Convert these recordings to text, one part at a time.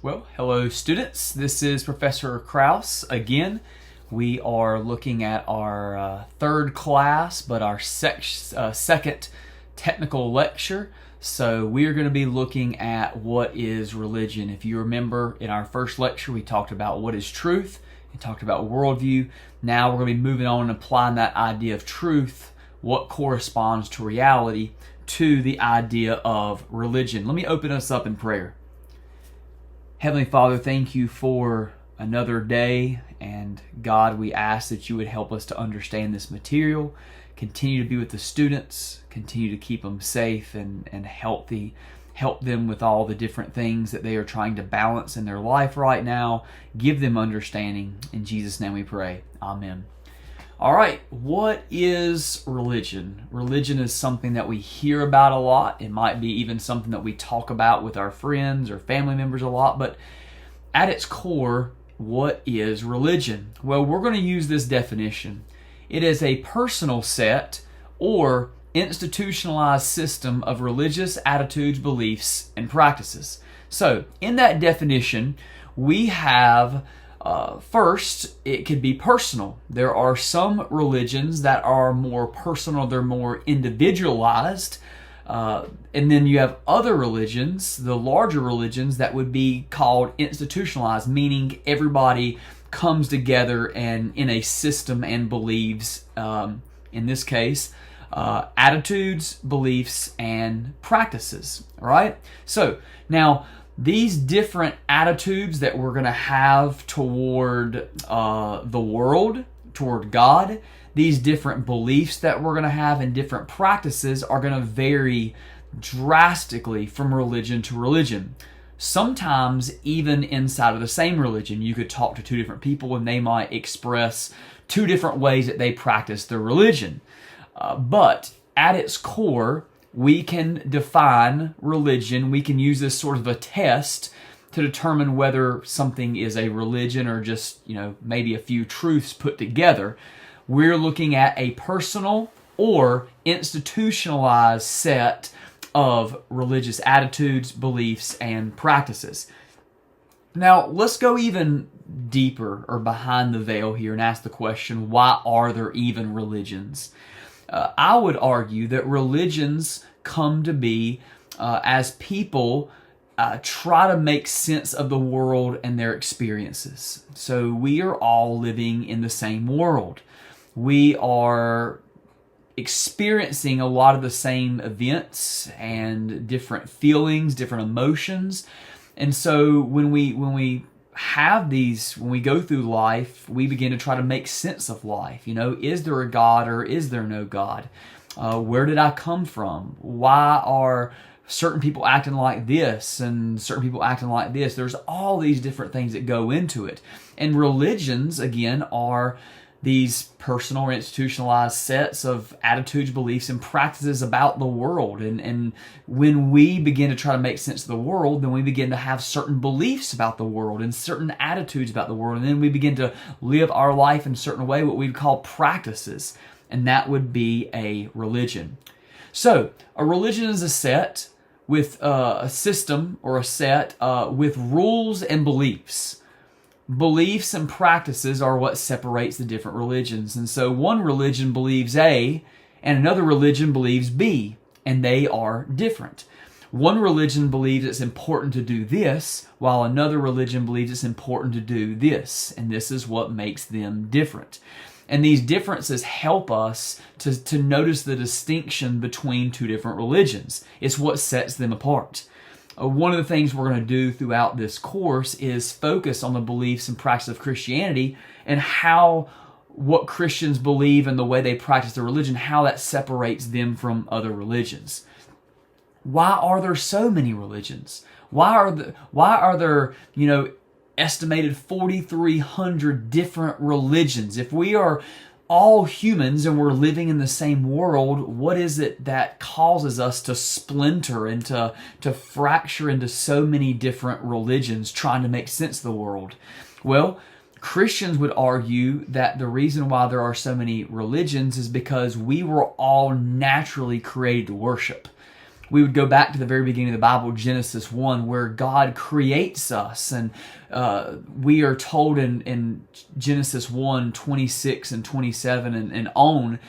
Well, hello students. This is Professor Kraus again. We are looking at our third class, but our second technical lecture. So we are going to be looking at what is religion. If you remember, in our first lecture, we talked about what is truth and talked about worldview. Now we're going to be moving on and applying that idea of truth, what corresponds to reality, to the idea of religion. Let me open us up in prayer. Heavenly Father, thank you for another day, and God, we ask that you would help us to understand this material, continue to be with the students, continue to keep them safe and healthy, help them with all the different things that they are trying to balance in their life right now, give them understanding. In Jesus' name we pray. Amen. All right, what is religion? Religion is something that we hear about a lot. It might be even something that we talk about with our friends or family members a lot, but at its core, what is religion? Well, we're going to use this definition. It is a personal set or institutionalized system of religious attitudes, beliefs, and practices. So, in that definition, we have first, it could be personal. There are some religions that are more personal, they're more individualized. And then you have other religions, the larger religions, that would be called institutionalized, meaning everybody comes together and in a system and believes, in this case, attitudes, beliefs, and practices. All right? So, now, these different attitudes that we're going to have toward the world, toward God, these different beliefs that we're going to have and different practices are going to vary drastically from religion to religion. Sometimes even inside of the same religion, you could talk to two different people and they might express two different ways that they practice their religion. But at its core, we can define religion. We can use this sort of a test to determine whether something is a religion or just, maybe a few truths put together. We're looking at a personal or institutionalized set of religious attitudes, beliefs, and practices. Now, let's go even deeper or behind the veil here and ask the question, why are there even religions? I would argue that religions come to be as people try to make sense of the world and their experiences. So we are all living in the same world. We are experiencing a lot of the same events and different feelings, different emotions. And so when we have these, when we go through life, we begin to try to make sense of life. Is there a God or is there no God? Where did I come from? Why are certain people acting like this and certain people acting like this? There's all these different things that go into it. And religions, again, are these personal or institutionalized sets of attitudes, beliefs, and practices about the world. And when we begin to try to make sense of the world, then we begin to have certain beliefs about the world and certain attitudes about the world. And then we begin to live our life in a certain way, what we'd call practices. And that would be a religion. So, a religion is a set with a system or a set with rules and beliefs. Beliefs and practices are what separates the different religions. And so one religion believes A and another religion believes B, and they are different. One religion believes it's important to do this, while another religion believes it's important to do this, and this is what makes them different. And these differences help us to notice the distinction between two different religions. It's what sets them apart. One of the things we're going to do throughout this course is focus on the beliefs and practice of Christianity and how what Christians believe and the way they practice their religion, how that separates them from other religions. Why are there so many religions? Why are there, estimated 4,300 different religions? If we are all humans and we're living in the same world, what is it that causes us to splinter and to fracture into so many different religions trying to make sense of the world? Well, Christians would argue that the reason why there are so many religions is because we were all naturally created to worship. we would go back to the very beginning of the Bible, Genesis 1, where God creates us. And we are told in Genesis 1, 26 and 27 and on,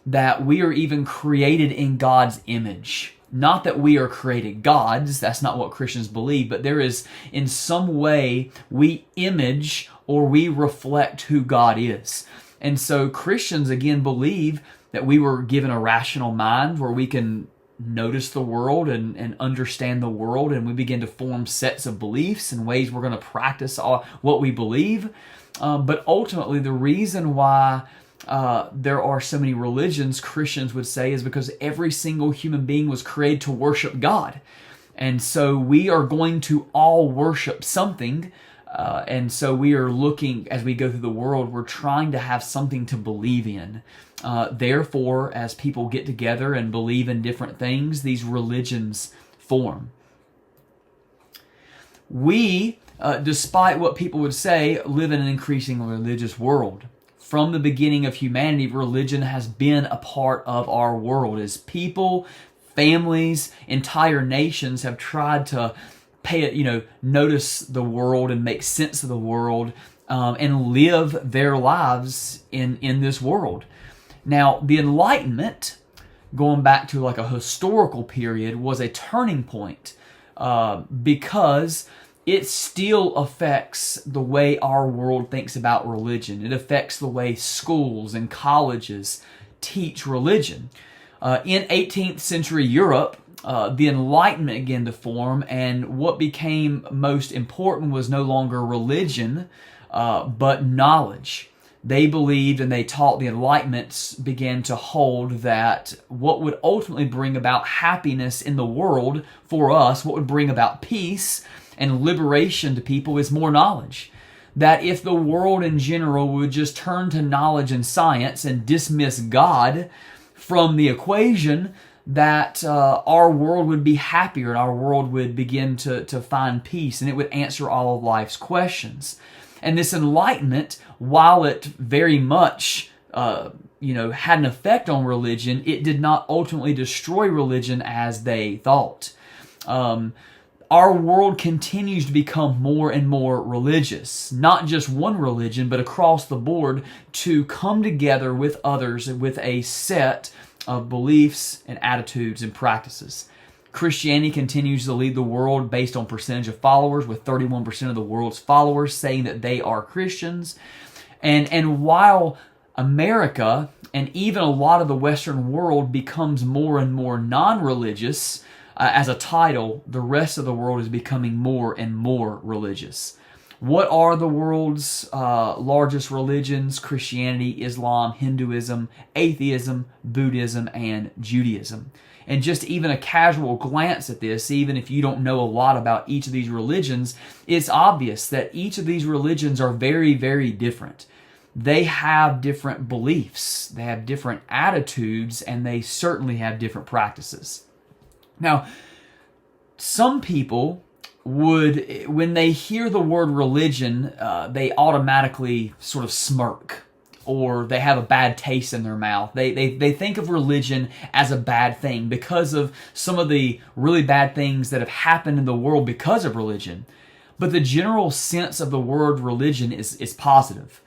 that we are even created in God's image. Not that we are created gods, that's not what Christians believe, but there is, in some way, we image or we reflect who God is. And so Christians, again, believe that we were given a rational mind where we can notice the world and understand the world, and we begin to form sets of beliefs and ways we're going to practice what we believe. But ultimately, the reason why there are so many religions, Christians would say, is because every single human being was created to worship God. And so we are going to all worship something. And so we are looking, as we go through the world, we're trying to have something to believe in. Therefore, as people get together and believe in different things, these religions form. We, despite what people would say, live in an increasingly religious world. From the beginning of humanity, religion has been a part of our world. As people, families, entire nations have tried to notice the world and make sense of the world and live their lives in this world. Now, the Enlightenment, going back to like a historical period, was a turning point because it still affects the way our world thinks about religion. It affects the way schools and colleges teach religion. In 18th century Europe, the Enlightenment began to form, and what became most important was no longer religion, but knowledge. They believed and they taught, the Enlightenment began to hold that what would ultimately bring about happiness in the world for us, what would bring about peace and liberation to people, is more knowledge. That if the world in general would just turn to knowledge and science and dismiss God from the equation, that our world would be happier and our world would begin to find peace, and it would answer all of life's questions. And this Enlightenment, while it very much had an effect on religion, it did not ultimately destroy religion as they thought. Our world continues to become more and more religious. Not just one religion, but across the board, to come together with others with a set of beliefs and attitudes and practices. Christianity continues to lead the world based on percentage of followers, with 31% of the world's followers saying that they are Christians. And while America and even a lot of the Western world becomes more and more non-religious, as a title, the rest of the world is becoming more and more religious. What are the world's largest religions? Christianity, Islam, Hinduism, atheism, Buddhism, and Judaism. And just even a casual glance at this, even if you don't know a lot about each of these religions, it's obvious that each of these religions are very, very different. They have different beliefs, they have different attitudes, and they certainly have different practices. Now, some people would, when they hear the word religion, they automatically sort of smirk, or they have a bad taste in their mouth. They think of religion as a bad thing because of some of the really bad things that have happened in the world because of religion. But the general sense of the word religion is positive.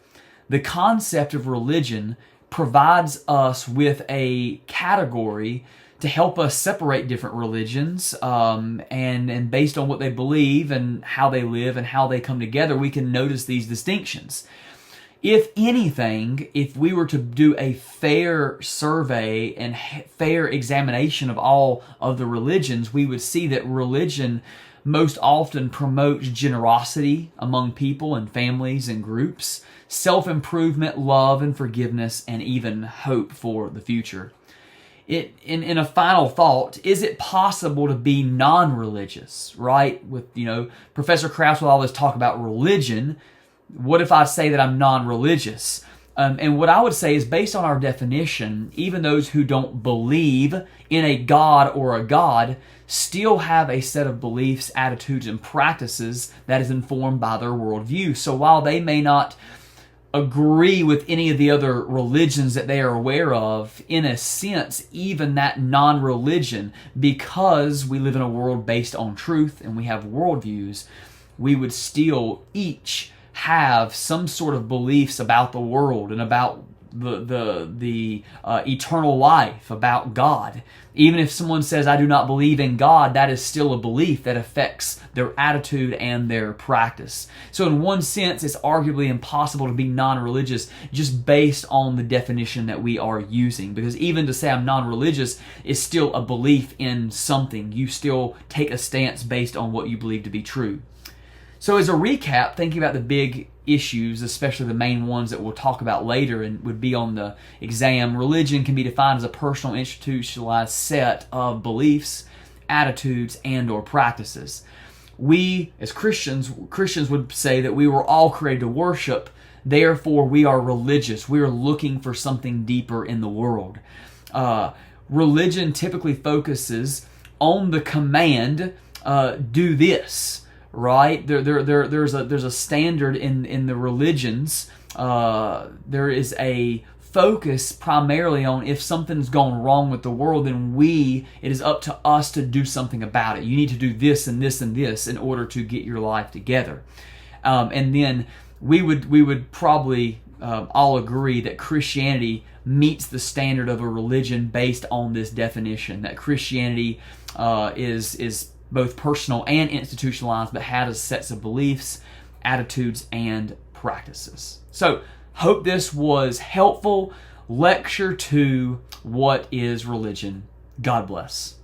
The concept of religion provides us with a category to help us separate different religions, and based on what they believe and how they live and how they come together, we can notice these distinctions. If anything, if we were to do a fair survey and fair examination of all of the religions, we would see that religion most often promotes generosity among people and families and groups, self-improvement, love and forgiveness, and even hope for the future. In a final thought, is it possible to be non-religious, right? With, Professor Krauss will always talk about religion. What if I say that I'm non-religious? And what I would say is, based on our definition, even those who don't believe in a God or a God still have a set of beliefs, attitudes, and practices that is informed by their worldview. So while they may not agree with any of the other religions that they are aware of, in a sense, even that non-religion, because we live in a world based on truth and we have worldviews, we would still each have some sort of beliefs about the world and about the eternal life, about God. Even if someone says, I do not believe in God, that is still a belief that affects their attitude and their practice. So in one sense, it's arguably impossible to be non-religious just based on the definition that we are using. Because even to say I'm non-religious is still a belief in something. You still take a stance based on what you believe to be true. So as a recap, thinking about the big issues, especially the main ones that we'll talk about later and would be on the exam, religion can be defined as a personal, institutionalized set of beliefs, attitudes, and or practices. We, as Christians would say that we were all created to worship, therefore we are religious. We are looking for something deeper in the world. Religion typically focuses on the command, do this. Right? There's a standard in the religions. There is a focus primarily on if something's gone wrong with the world, then it is up to us to do something about it. You need to do this and this and this in order to get your life together. And then we would probably all agree that Christianity meets the standard of a religion based on this definition, that Christianity is both personal and institutionalized, but has sets of beliefs, attitudes, and practices. So, hope this was helpful. Lecture 2, What is Religion? God bless.